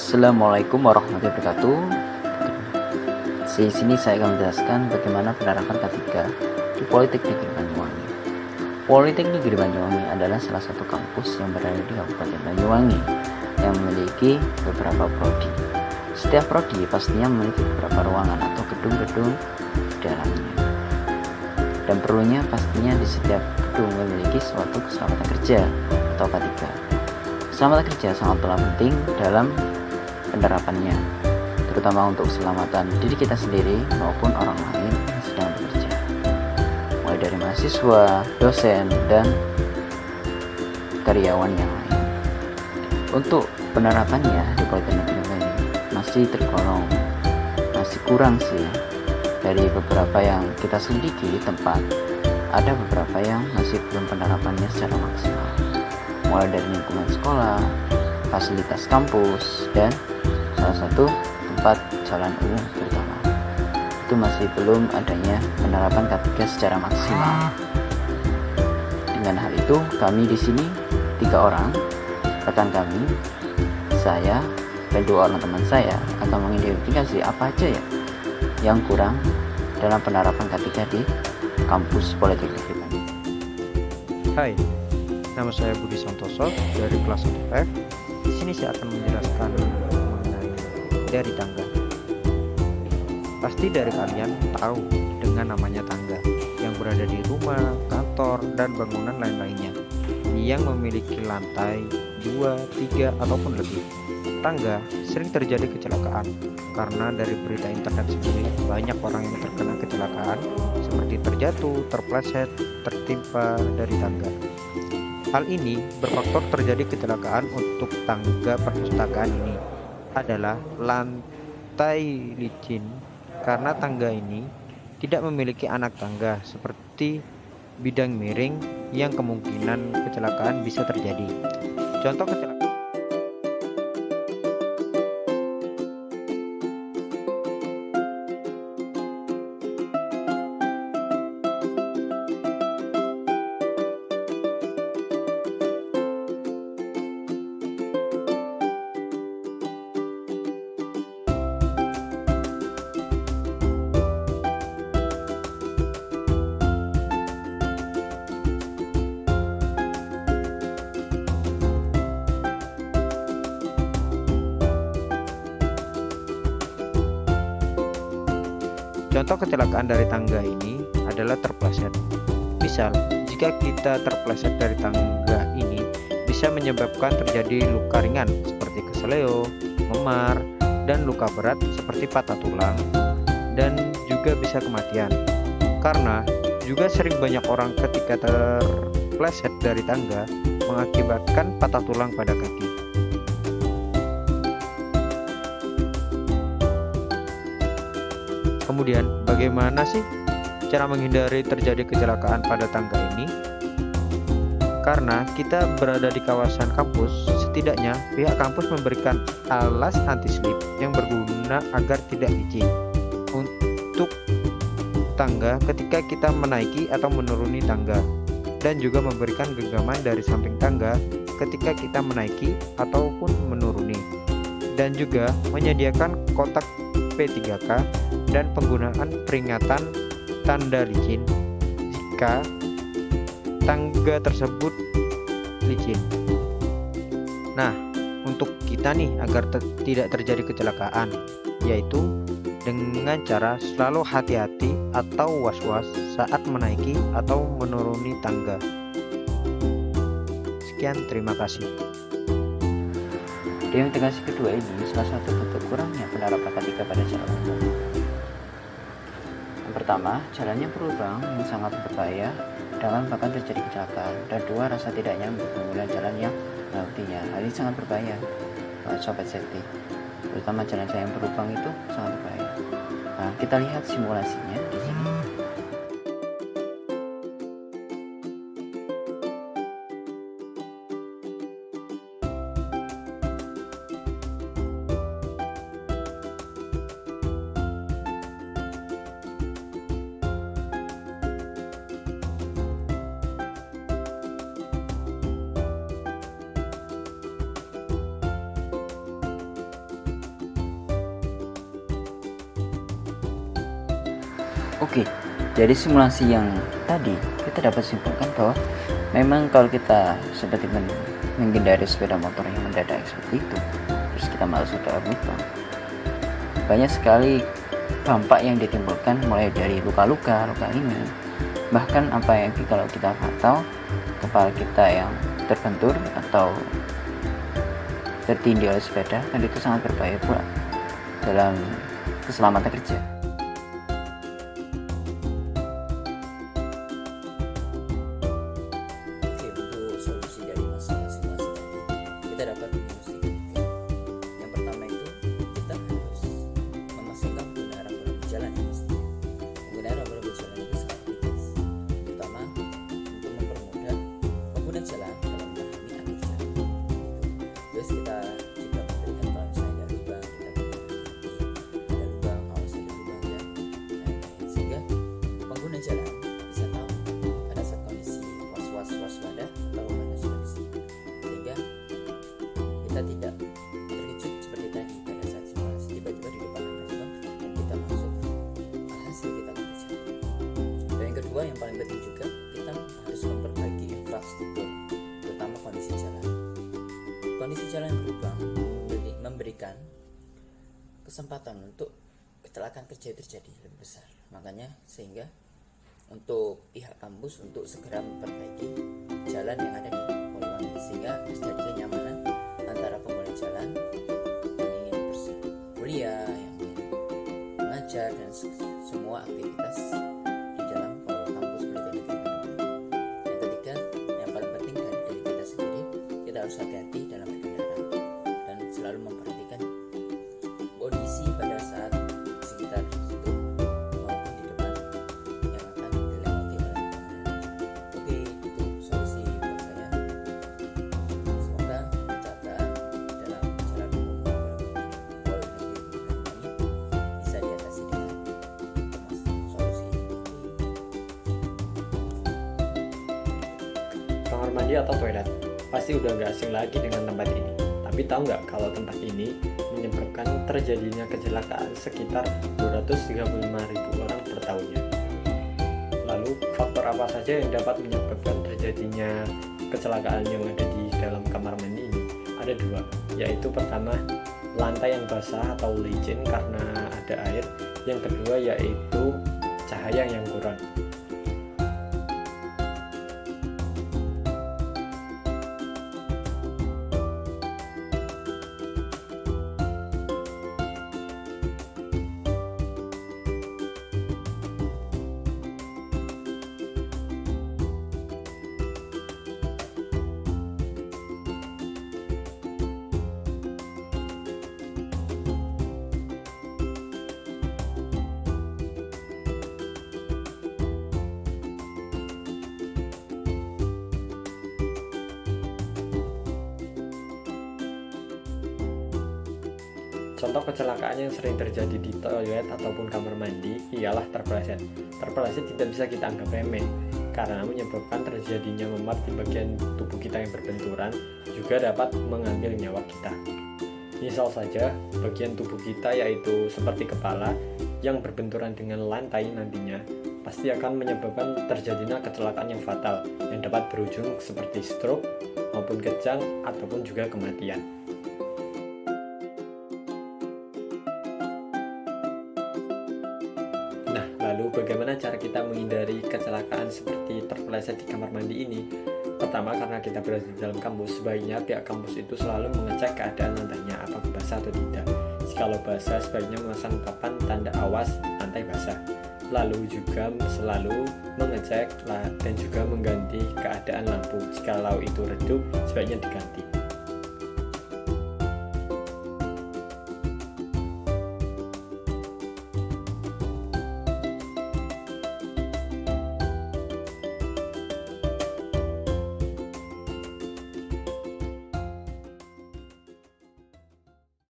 Assalamualaikum warahmatullahi wabarakatuh. Di sini saya akan menjelaskan bagaimana penerapan K3 di Politeknik Negeri Banyuwangi. Politeknik Negeri Banyuwangi adalah salah satu kampus yang berada di Kabupaten Banyuwangi yang memiliki beberapa prodi. Setiap prodi pastinya memiliki beberapa ruangan atau gedung-gedung di dalamnya. Dan perlunya pastinya di setiap gedung memiliki suatu keselamatan kerja atau K3. Keselamatan kerja sangatlah penting dalam penerapannya, terutama untuk keselamatan diri kita sendiri maupun orang lain yang sedang bekerja, mulai dari mahasiswa, dosen, dan karyawan yang lain. Untuk penerapannya di Politeknik ini masih tergolong masih kurang sih. Dari beberapa yang kita selidiki di tempat, ada beberapa yang masih belum penerapannya secara maksimal, mulai dari lingkungan sekolah, fasilitas kampus, dan salah satu tempat jalan umum terutama. Itu masih belum adanya penerapan K3 secara maksimal. Dengan hal itu, kami di sini 3 orang rekan kami, saya dan 2 orang teman saya akan mengidentifikasi apa aja ya yang kurang dalam penerapan K3 di kampus Politeknik Negeri Banyuwangi. Hai, nama saya Budi Santoso dari kelas 1F. Di sini saya akan menjelaskan mengenai dari tangga. Pasti dari kalian tahu dengan namanya tangga yang berada di rumah, kantor, dan bangunan lain-lainnya yang memiliki lantai 2, 3, ataupun lebih. Tangga sering terjadi kecelakaan karena dari berita internet sendiri banyak orang yang terkena kecelakaan seperti terjatuh, terpleset, tertimpa dari tangga. Hal ini berfaktor terjadi kecelakaan untuk tangga perpustakaan ini adalah lantai licin karena tangga ini tidak memiliki anak tangga seperti bidang miring yang kemungkinan kecelakaan bisa terjadi. Contoh kecelakaan Contoh kecelakaan dari tangga ini adalah terpleset. Misal, jika kita terpleset dari tangga ini bisa menyebabkan terjadi luka ringan seperti keseleo, memar, dan luka berat seperti patah tulang, dan juga bisa kematian. Karena juga sering banyak orang ketika terpleset dari tangga mengakibatkan patah tulang pada kaki. Kemudian, bagaimana sih cara menghindari terjadi kecelakaan pada tangga ini? Karena kita berada di kawasan kampus, setidaknya pihak kampus memberikan alas anti-slip yang berguna agar tidak licin untuk tangga ketika kita menaiki atau menuruni tangga, dan juga memberikan genggaman dari samping tangga ketika kita menaiki ataupun menuruni, dan juga menyediakan kotak P3K dan penggunaan peringatan tanda licin jika tangga tersebut licin. Nah, untuk kita nih agar tidak terjadi kecelakaan, yaitu dengan cara selalu hati-hati atau was-was saat menaiki atau menuruni tangga. Sekian, terima kasih. Di integrasi kedua ini salah satu bentuk kurangnya penerapan K3 pada jalan umum. Yang pertama, jalannya berlubang yang sangat berbahaya dan bahkan terjadi kecelakaan. Dan 2, rasa tidak nyaman untuk pengguna jalan yang melewatinya. Hal ini sangat berbahaya, sobat safety. Terutama jalan-jalan yang berlubang itu sangat berbahaya. Nah, kita lihat simulasinya di sini. Oke, dari simulasi yang tadi kita dapat simpulkan bahwa memang kalau kita seperti menghindari sepeda motor yang mendadak seperti itu, terus kita masuk dalam lubang, banyak sekali dampak yang ditimbulkan, mulai dari luka-luka, luka ringan, bahkan apa yang kalau kita fatal, kepala kita yang terbentur atau tertindih oleh sepeda, dan itu sangat berbahaya pula dalam keselamatan kerja. Oke, untuk solusi dari masalah simulasi tadi, kita dapat menyelesaikan tiga. Yang pertama itu kita harus memasukkan penggunaan rambu-rambu jalan yang pastinya. Penggunaan rambu-rambu jalan itu sangat kritis, terutama untuk mempermudah pengguna jalan dalam memahami arus jalan. Terus kita juga memberikan kalau misalnya ada lubang, kita ada lubang, awas ada lubang dan lain-lain, sehingga pengguna jalan bisa tahu pada saat kondisi waspada atau pada kondisi, sehingga kita tidak terkejut seperti tadi pada saat simulasi tiba-tiba di depan ada lubang dan kita masuk, hasil kita kerja. Dan yang kedua yang paling penting juga, kita harus memperbaiki infrastruktur, terutama kondisi jalan. Kondisi jalan yang berlubang memberikan kesempatan untuk kecelakaan kerja terjadi lebih besar. Makanya sehingga untuk pihak kampus untuk segera memperbaiki jalan yang ada di Poliwangi, sehingga terjadi kenyamanan antara pengguna jalan yang ingin kuliah, yang ingin mengajar, dan semua aktivitas di dalam kampus Pendidikan Negeri Bandung. Yang ketiga, yang paling penting dari diri kita sendiri, kita harus hati-hati dalam berkendara dan selalu memperhatikan kondisi pada saat sekitar situ maupun di depan yang akan dilewati oleh pengendara. Oke, itu solusi buat saya. Semoga kecelakaan dalam jalan umum bisa diatasi dengan solusi ini. Kamar mandi atau toilet pasti udah nggak asing lagi dengan tempat ini. Tapi tahu nggak kalau tempat ini menyebabkan terjadinya kecelakaan sekitar 235.000 orang per tahunnya. Lalu faktor apa saja yang dapat menyebabkan terjadinya kecelakaan yang ada di dalam kamar mandi ini? Ada dua, yaitu pertama lantai yang basah atau licin karena ada air. Yang kedua yaitu cahaya yang kurang. Contoh kecelakaan yang sering terjadi di toilet ataupun kamar mandi ialah terpeleset. Terpeleset tidak bisa kita anggap remeh karena menyebabkan terjadinya memar di bagian tubuh kita yang berbenturan, juga dapat mengambil nyawa kita. Misal saja bagian tubuh kita yaitu seperti kepala yang berbenturan dengan lantai nantinya pasti akan menyebabkan terjadinya kecelakaan yang fatal yang dapat berujung seperti stroke maupun kejang ataupun juga kematian. Nah, lalu bagaimana cara kita menghindari kecelakaan seperti terpeleset di kamar mandi ini? Pertama, karena kita berada di dalam kampus, sebaiknya pihak kampus itu selalu mengecek keadaan lantainya apakah basah atau tidak. Jikalau basah, sebaiknya memasang papan tanda awas lantai basah. Lalu juga selalu mengecek dan juga mengganti keadaan lampu. Jikalau itu redup, sebaiknya diganti.